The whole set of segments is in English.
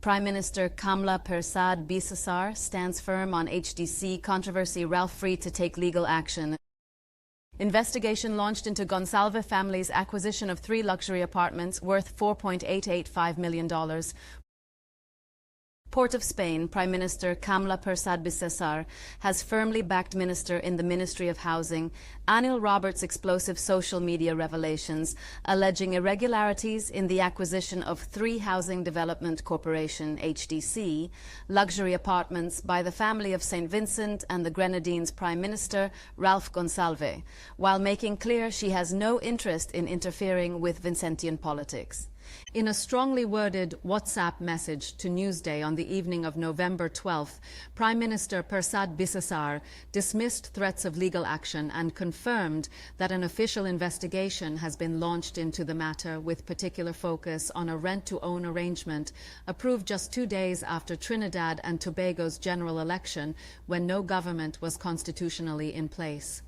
Prime Minister Persad-Bissessar stands firm on HDC controversy. Ralph free to take legal action. Investigation launched into Gonçalves family's acquisition of 3 luxury apartments worth $4.885 million. Port of Spain, Prime Minister Persad-Bissessar has firmly backed Minister in the Ministry of Housing, Anil Roberts' explosive social media revelations, alleging irregularities in the acquisition of 3 Housing Development Corporation, HDC, luxury apartments by the family of St. Vincent and the Grenadines Prime Minister, Ralph Gonçalves, while making clear she has no interest in interfering with Vincentian politics. In a strongly worded WhatsApp message to Newsday on the evening of November 12th, Prime Minister Persad-Bissessar dismissed threats of legal action and confirmed that an official investigation has been launched into the matter, with particular focus on a rent-to-own arrangement approved just 2 days after Trinidad and Tobago's general election, when no government was constitutionally in place.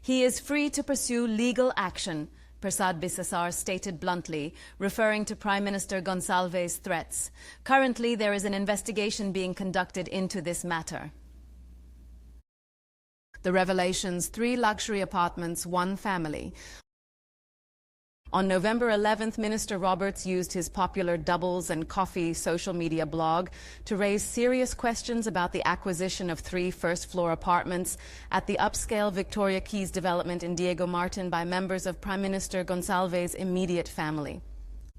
He is free to pursue legal action, Persad-Bissessar stated bluntly, referring to Prime Minister Gonçalves' threats. Currently, there is an investigation being conducted into this matter. The revelations: 3 luxury apartments, 1 family. On November 11th, Minister Roberts used his popular Doubles and Coffee social media blog to raise serious questions about the acquisition of 3 first-floor apartments at the upscale Victoria Keys development in Diego Martin by members of Prime Minister Gonçalves' immediate family.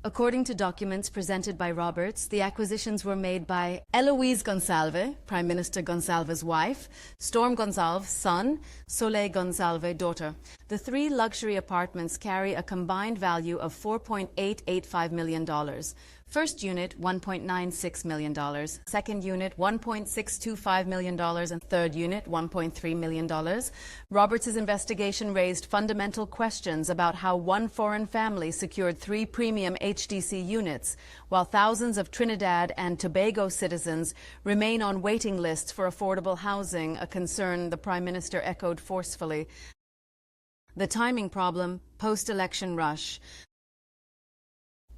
According to documents presented by Roberts, the acquisitions were made by Eloise Gonçalves, Prime Minister Gonçalves' wife, Storm Gonçalves, son, Soleil Gonçalves, daughter. The 3 luxury apartments carry a combined value of $4.885 million. First unit, $1.96 million. Second unit, $1.625 million. And third unit, $1.3 million. Roberts' investigation raised fundamental questions about how one foreign family secured 3 premium HDC units, while thousands of Trinidad and Tobago citizens remain on waiting lists for affordable housing, a concern the Prime Minister echoed forcefully. The timing problem, post-election rush.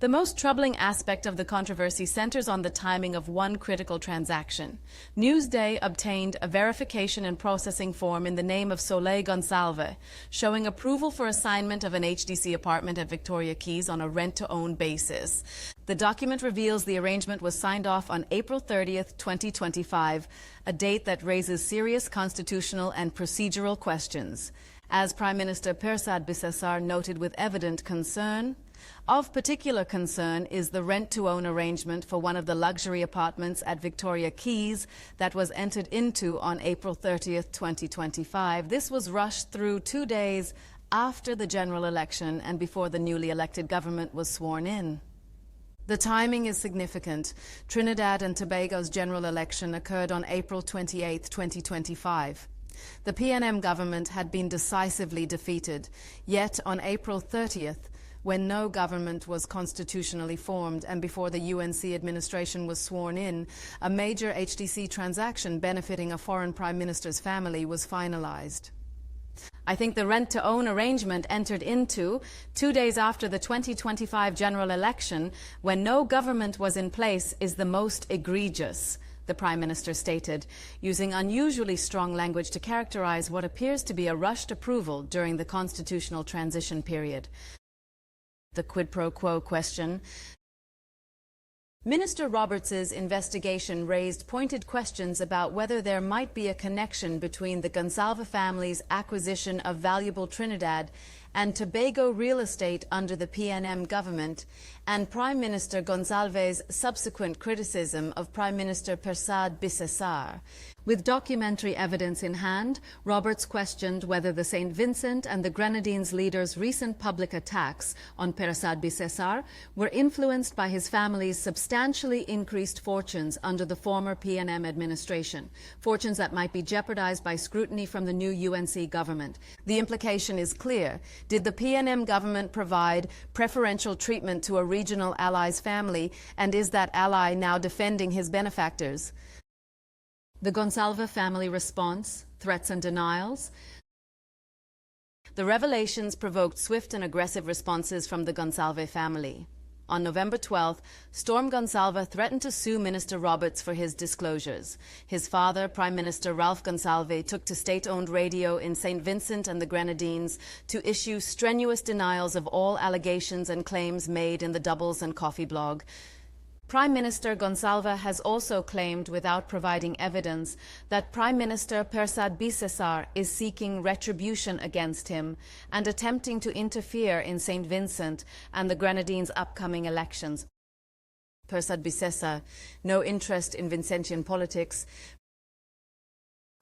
The most troubling aspect of the controversy centers on the timing of one critical transaction. Newsday obtained a verification and processing form in the name of Soleil Gonçalves, showing approval for assignment of an HDC apartment at Victoria Keys on a rent-to-own basis. The document reveals the arrangement was signed off on April 30th, 2025, a date that raises serious constitutional and procedural questions. As Prime Minister Persad-Bissessar noted with evident concern, of particular concern is the rent-to-own arrangement for one of the luxury apartments at Victoria Keys that was entered into on April 30th, 2025. This was rushed through 2 days after the general election and before the newly elected government was sworn in. The timing is significant. Trinidad and Tobago's general election occurred on April 28, 2025. The PNM government had been decisively defeated, yet on April 30th, when no government was constitutionally formed and before the UNC administration was sworn in, a major HDC transaction benefiting a foreign prime minister's family was finalized. I think the rent-to-own arrangement entered into 2 days after the 2025 general election, when no government was in place, is the most egregious, the Prime Minister stated, using unusually strong language to characterize what appears to be a rushed approval during the constitutional transition period. The quid pro quo question. Minister Roberts' investigation raised pointed questions about whether there might be a connection between the Gonçalves family's acquisition of valuable Trinidad and Tobago real estate under the PNM government and Prime Minister Gonçalves' subsequent criticism of Prime Minister Persad-Bissessar. With documentary evidence in hand, Roberts questioned whether the St. Vincent and the Grenadines leader's recent public attacks on Persad-Bissessar were influenced by his family's substantially increased fortunes under the former PNM administration, fortunes that might be jeopardized by scrutiny from the new UNC government. The implication is clear. Did the PNM government provide preferential treatment to a regional ally's family, and is that ally now defending his benefactors? The Gonçalves family response, threats and denials. The revelations provoked swift and aggressive responses from the Gonçalves family. On November 12th, Storm Gonçalves threatened to sue Minister Roberts for his disclosures. His father, Prime Minister Ralph Gonçalves, took to state-owned radio in St. Vincent and the Grenadines to issue strenuous denials of all allegations and claims made in the Doubles and Coffee blog. Prime Minister Gonçalves has also claimed, without providing evidence, that Prime Minister Persad-Bissessar is seeking retribution against him and attempting to interfere in St. Vincent and the Grenadines' upcoming elections. Persad-Bissessar, no interest in Vincentian politics.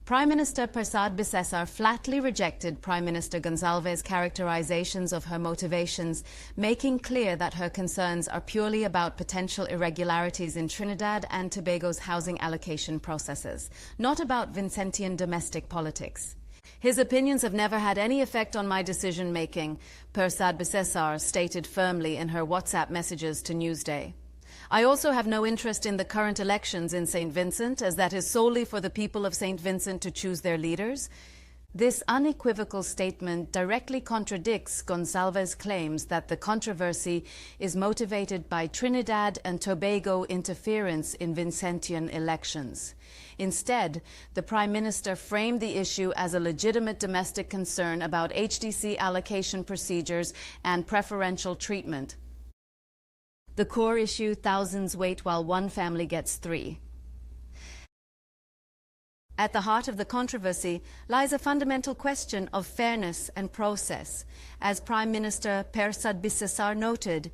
Prime Minister Persad-Bissessar flatly rejected Prime Minister Gonçalves' characterizations of her motivations, making clear that her concerns are purely about potential irregularities in Trinidad and Tobago's housing allocation processes, not about Vincentian domestic politics. His opinions have never had any effect on my decision-making, Persad-Bissessar stated firmly in her WhatsApp messages to Newsday. I also have no interest in the current elections in St. Vincent, as that is solely for the people of St. Vincent to choose their leaders. This unequivocal statement directly contradicts Gonçalves' claims that the controversy is motivated by Trinidad and Tobago interference in Vincentian elections. Instead, the Prime Minister framed the issue as a legitimate domestic concern about HDC allocation procedures and preferential treatment. The core issue, thousands wait while one family gets three. At the heart of the controversy lies a fundamental question of fairness and process. As Prime Minister Persad-Bissessar noted,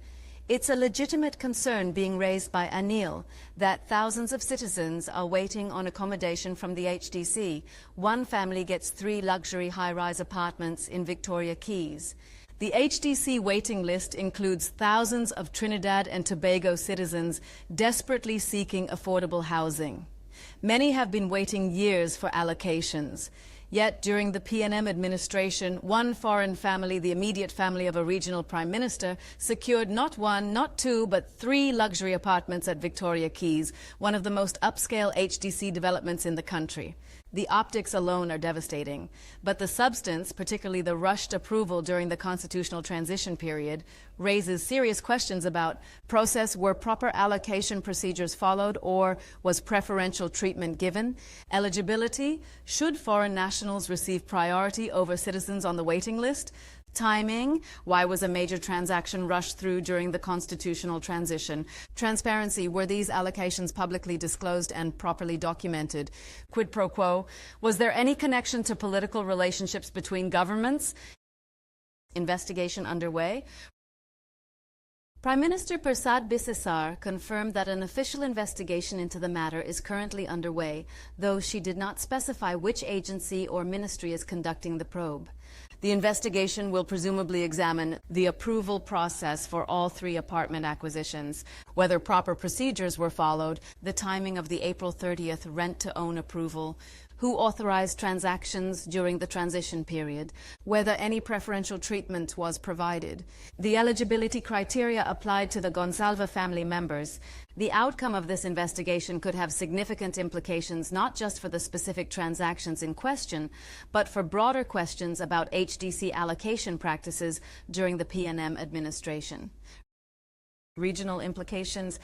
it's a legitimate concern being raised by Anil that thousands of citizens are waiting on accommodation from the HDC. One family gets 3 luxury high-rise apartments in Victoria Keys. The HDC waiting list includes thousands of Trinidad and Tobago citizens desperately seeking affordable housing. Many have been waiting years for allocations. Yet, during the PNM administration, one foreign family, the immediate family of a regional prime minister, secured not 1, not 2, but 3 luxury apartments at Victoria Keys, one of the most upscale HDC developments in the country. The optics alone are devastating, but the substance, particularly the rushed approval during the constitutional transition period, raises serious questions about process. Were proper allocation procedures followed, or was preferential treatment given? Eligibility: should foreign nationals receive priority over citizens on the waiting list? Timing: why was a major transaction rushed through during the constitutional transition? Transparency: were these allocations publicly disclosed and properly documented? Quid pro quo: was there any connection to political relationships between governments? Investigation underway. Prime Minister Persad-Bissessar confirmed that an official investigation into the matter is currently underway, though she did not specify which agency or ministry is conducting the probe. The investigation will presumably examine the approval process for all 3 apartment acquisitions, whether proper procedures were followed, the timing of the April 30th rent-to-own approval, who authorized transactions during the transition period, whether any preferential treatment was provided, the eligibility criteria applied to the Gonçalves family members. The outcome of this investigation could have significant implications not just for the specific transactions in question, but for broader questions about HDC allocation practices during the PNM administration. Regional implications.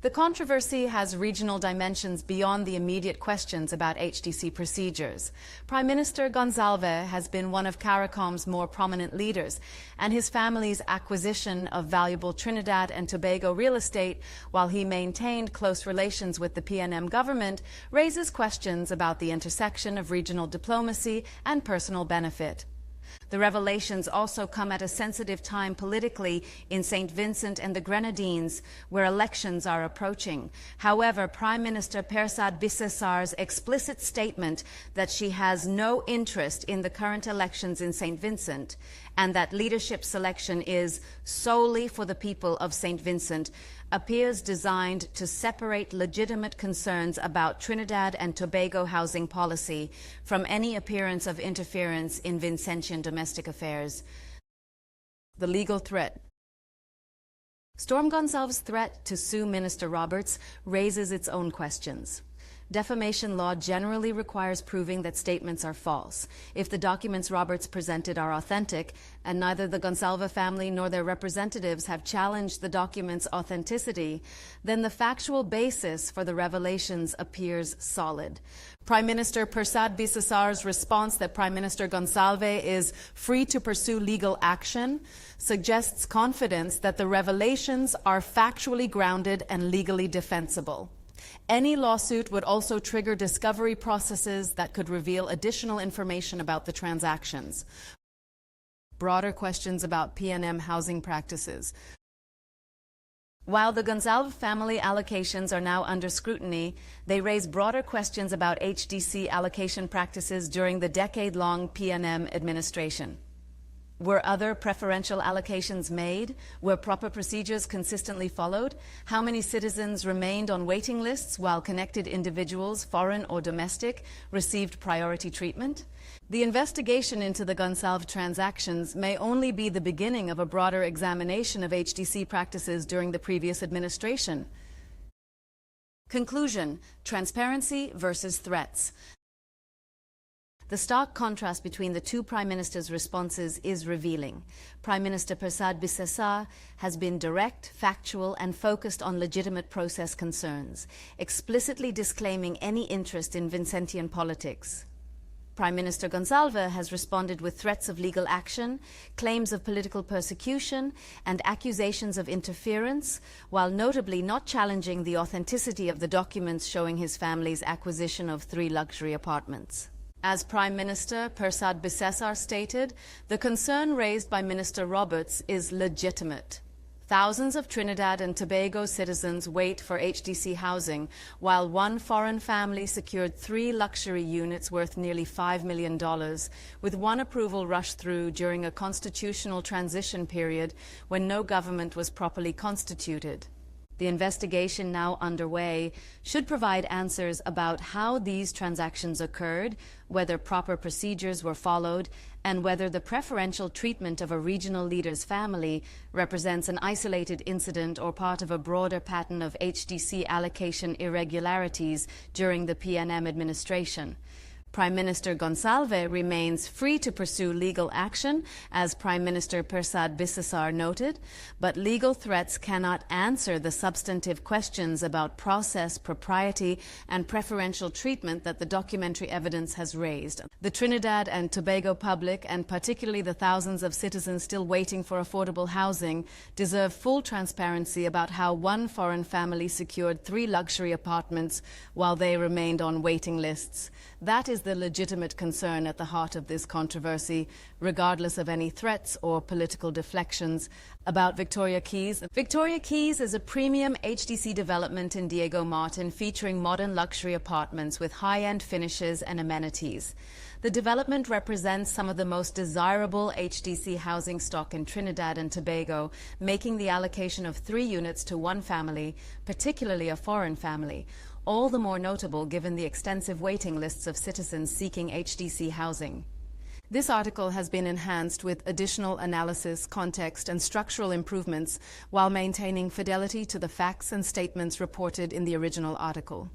The controversy has regional dimensions beyond the immediate questions about HDC procedures. Prime Minister Gonçalves has been one of CARICOM's more prominent leaders, and his family's acquisition of valuable Trinidad and Tobago real estate, while he maintained close relations with the PNM government, raises questions about the intersection of regional diplomacy and personal benefit. The revelations also come at a sensitive time politically in St. Vincent and the Grenadines, where elections are approaching. However, Prime Minister Persad-Bissessar's explicit statement that she has no interest in the current elections in St. Vincent and that leadership selection is solely for the people of St. Vincent appears designed to separate legitimate concerns about Trinidad and Tobago housing policy from any appearance of interference in Vincentian domestic affairs. The legal threat. Storm Gonçalves' threat to sue Minister Roberts raises its own questions. defamation law generally requires proving that statements are false. If the documents Roberts presented are authentic, and neither the Gonçalves family nor their representatives have challenged the documents' authenticity, then the factual basis for the revelations appears solid. Prime Minister Persad-Bissessar's response that Prime Minister Gonçalves is free to pursue legal action suggests confidence that the revelations are factually grounded and legally defensible. Any lawsuit would also trigger discovery processes that could reveal additional information about the transactions. Broader questions about P&M housing practices. While the Gonçalves family allocations are now under scrutiny, they raise broader questions about HDC allocation practices during the decade-long P&M administration. Were other preferential allocations made? Were proper procedures consistently followed? How many citizens remained on waiting lists while connected individuals, foreign or domestic, received priority treatment? The investigation into the Gonçalves transactions may only be the beginning of a broader examination of HDC practices during the previous administration. Conclusion: transparency versus threats. The stark contrast between the two Prime Ministers' responses is revealing. Prime Minister Persad-Bissessar has been direct, factual, and focused on legitimate process concerns, explicitly disclaiming any interest in Vincentian politics. Prime Minister Gonçalves has responded with threats of legal action, claims of political persecution, and accusations of interference, while notably not challenging the authenticity of the documents showing his family's acquisition of 3 luxury apartments. As Prime Minister Persad-Bissessar stated, the concern raised by Minister Roberts is legitimate. Thousands of Trinidad and Tobago citizens wait for HDC housing, while one foreign family secured 3 luxury units worth nearly $5 million, with one approval rushed through during a constitutional transition period when no government was properly constituted. The investigation now underway should provide answers about how these transactions occurred, whether proper procedures were followed, and whether the preferential treatment of a regional leader's family represents an isolated incident or part of a broader pattern of HDC allocation irregularities during the P&M administration. Prime Minister Gonçalves remains free to pursue legal action, as Prime Minister Persad-Bissessar noted, but legal threats cannot answer the substantive questions about process, propriety, and preferential treatment that the documentary evidence has raised. The Trinidad and Tobago public, and particularly the thousands of citizens still waiting for affordable housing, deserve full transparency about how one foreign family secured 3 luxury apartments while they remained on waiting lists. That is the legitimate concern at the heart of this controversy, regardless of any threats or political deflections. About Victoria Keys. Victoria Keys is a premium HDC development in Diego Martin featuring modern luxury apartments with high-end finishes and amenities. The development represents some of the most desirable HDC housing stock in Trinidad and Tobago, making the allocation of 3 units to one family, particularly a foreign family, all the more notable given the extensive waiting lists of citizens seeking HDC housing. This article has been enhanced with additional analysis, context, and structural improvements while maintaining fidelity to the facts and statements reported in the original article.